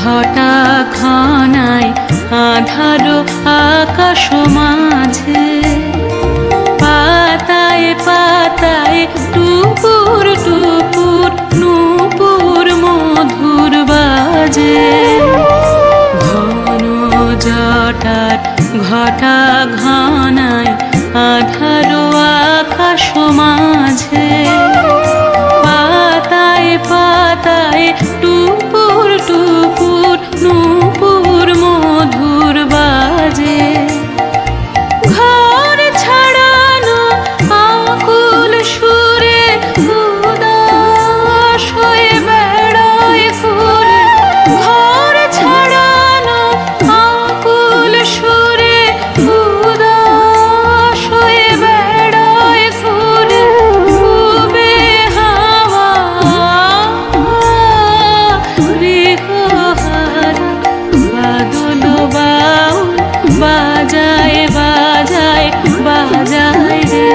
ঘটা ঘনায় আধারো আকাশ মাঝে, পাতায় পাতায় টুপুর টুপুর নূপুর মধুর বাজে। ঘন জটার ঘটা ঘনায় আধারো আকাশ মাঝে, পাতায় পাতায় টুপুর টুপুর নূপুর মধুর বাজে। ঘর ছাড়ানো আকুল সুরে উদাস হয়ে বেড়ায় ঘুরে। ঘর ছাড়ানো আকুল সুরে উদাস হয়ে বেড়ায় ঘুরে। উবে হাওয়া গৃহহারা বাদল বাউল বাজায় বাজায় বাজায় রে।